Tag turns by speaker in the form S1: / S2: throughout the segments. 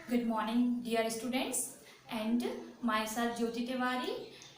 S1: Good morning, dear students, and myself Jyoti Tiwari.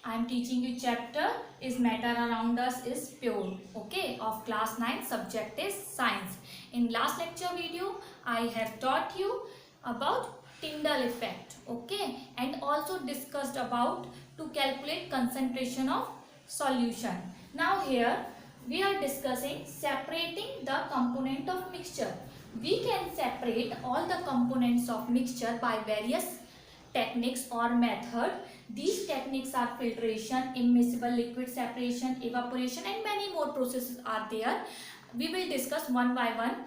S1: I am teaching you chapter is matter around us is pure. Okay, of class 9 subject is science. In last lecture video, I have taught you about Tyndall effect. Okay, and also discussed about to calculate concentration of solution. Now here we are discussing separating the component of mixture. We can separate all the components of mixture by various techniques or method. These techniques are filtration, immiscible liquid separation, evaporation, and many more processes are there. We will discuss one by one,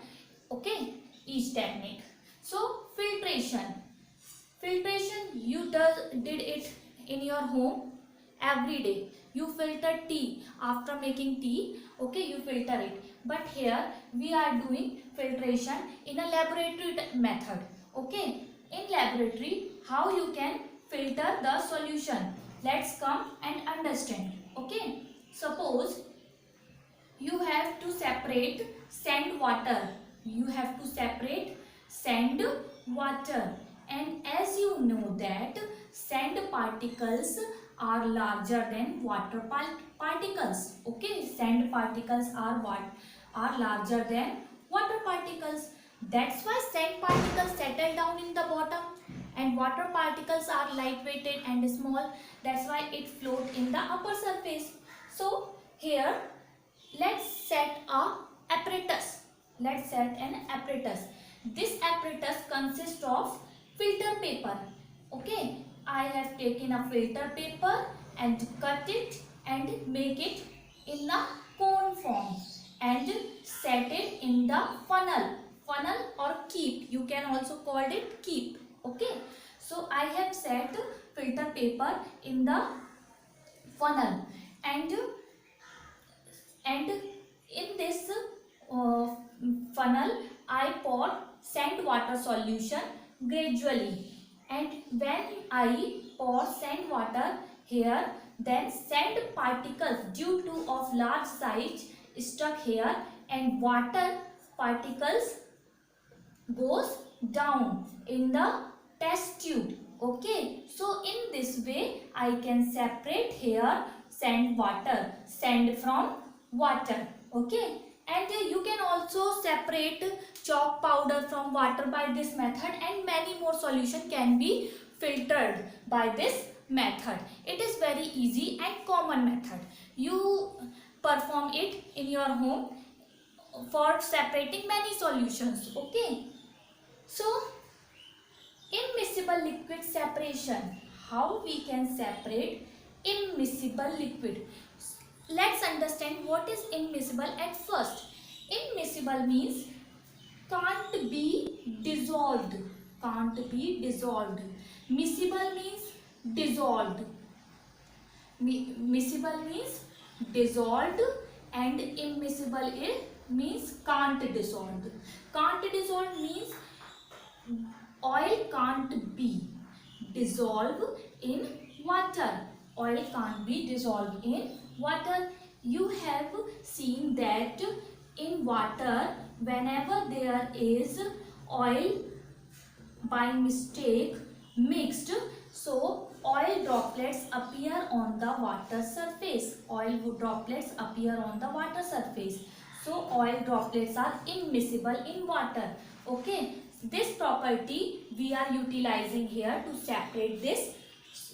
S1: okay, each technique. So filtration. Filtration, you did it in your home every day. You filter tea after making tea, okay, you filter it. But here we are doing filtration in a laboratory method, okay. In laboratory, how you can filter the solution? Let's come and understand, okay. Suppose you have to separate sand water. You have to separate sand water, and as you know that sand particles are larger than water particles, okay. Sand particles are larger than water particles. That's why sand particles settle down in the bottom, and water particles are lightweighted and small. That's why it float in the upper surface. So here let's set a apparatus. Let's set an apparatus. This apparatus consists of filter paper, okay. I have taken a filter paper and cut it and make it in a cone form and set it in the funnel or keep, you can also call it keep, okay. So I have set filter paper in the funnel, and in this funnel I pour sand water solution gradually, and when I pour sand water here, then sand particles due to of large size stuck here, and water particles goes down in the test tube, okay. So in this way I can separate here sand from water, okay. And you can also separate chalk powder from water by this method, and many more solution can be filtered by this method. It is very easy and common method. You perform it in your home for separating many solutions, okay. So immiscible liquid separation. How we can separate immiscible liquid? Let's understand what is immiscible at first. Immiscible means can't be dissolved. Can't be dissolved. Miscible means dissolved. Miscible means dissolved, and immiscible means can't dissolved. Can't dissolved means oil can't be dissolved in water. Oil can't be dissolved in water. You have seen that in water, whenever there is oil by mistake mixed, so oil droplets appear on the water surface. Oil droplets appear on the water surface. So oil droplets are immiscible in water, okay. This property we are utilizing here to separate this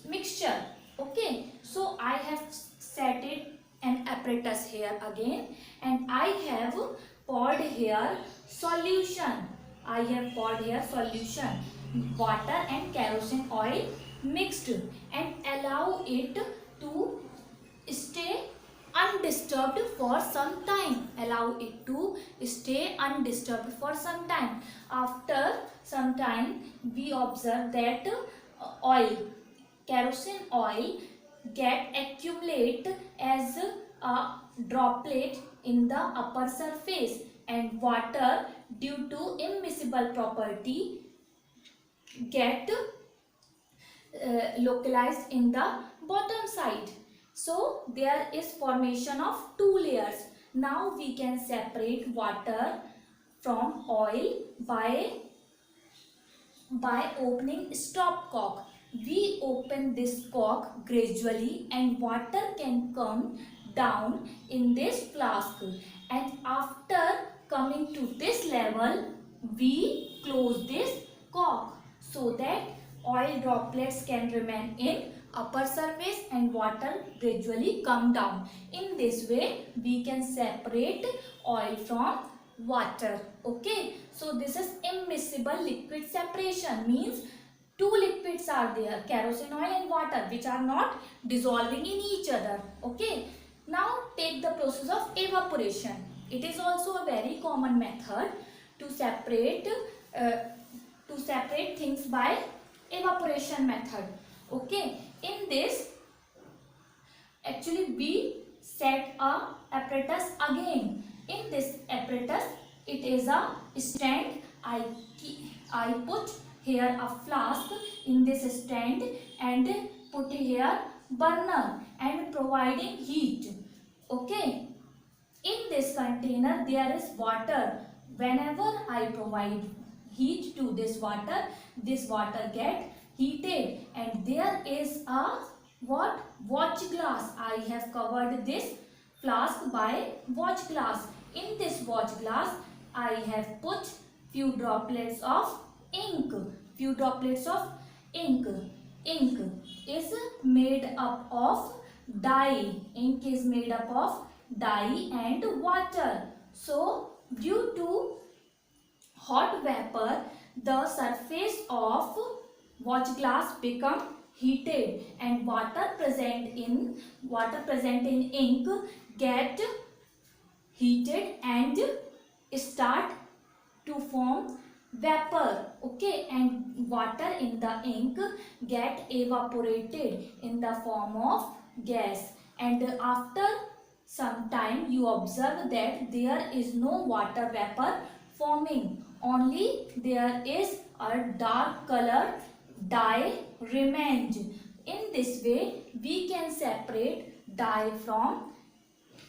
S1: mixture, okay. So I have set it an apparatus here again, and I have poured here solution. I have poured here solution, water and kerosene oil mixed, and allow it to stay undisturbed for some time. Allow it to stay undisturbed for some time. After some time we observe that kerosene oil get accumulate as a droplet in the upper surface, and water due to immiscible property get localized in the bottom side. So there is formation of two layers. Now we can separate water from oil by by opening stopcock. We open this cock gradually and water can come down in this flask, and after coming to this level we close this cock so that oil droplets can remain in upper surface and water gradually come down. In this way we can separate oil from water. Okay, so this is immiscible liquid separation, means two liquids are there, kerosene oil and water, which are not dissolving in each other. Okay, now take the process of evaporation. It is also a very common method to separate things by evaporation method. Okay, in this actually we set a apparatus again. In this apparatus it is a stand. I put here a flask in this stand and put here burner and providing heat. Okay, in this container there is water. Whenever I provide heat to this water get heated, and there is a what? Watch glass. I have covered this flask by watch glass. In this watch glass I have put few droplets of ink. Few droplets of ink. Ink is made up of dye. Ink is made up of dye and water. So due to hot vapor, the surface of watch glass become heated, and water present in ink get heated and start to form vapor. Okay, and water in the ink get evaporated in the form of gas, and after some time you observe that there is no water vapor forming, only there is a dark color dye remains. In this way we can separate dye from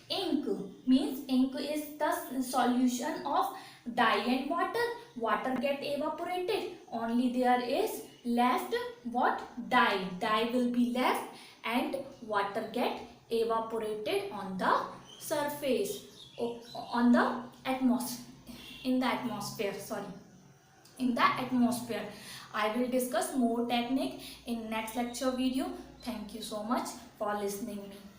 S1: ink. Means ink is the solution of dye and water. Water get evaporated, only there is left what? Dye. Dye will be left and water get evaporated on the surface, on the atmosphere, in the atmosphere, sorry, in the atmosphere. I will discuss more technique in next lecture video. Thank you so much for listening me.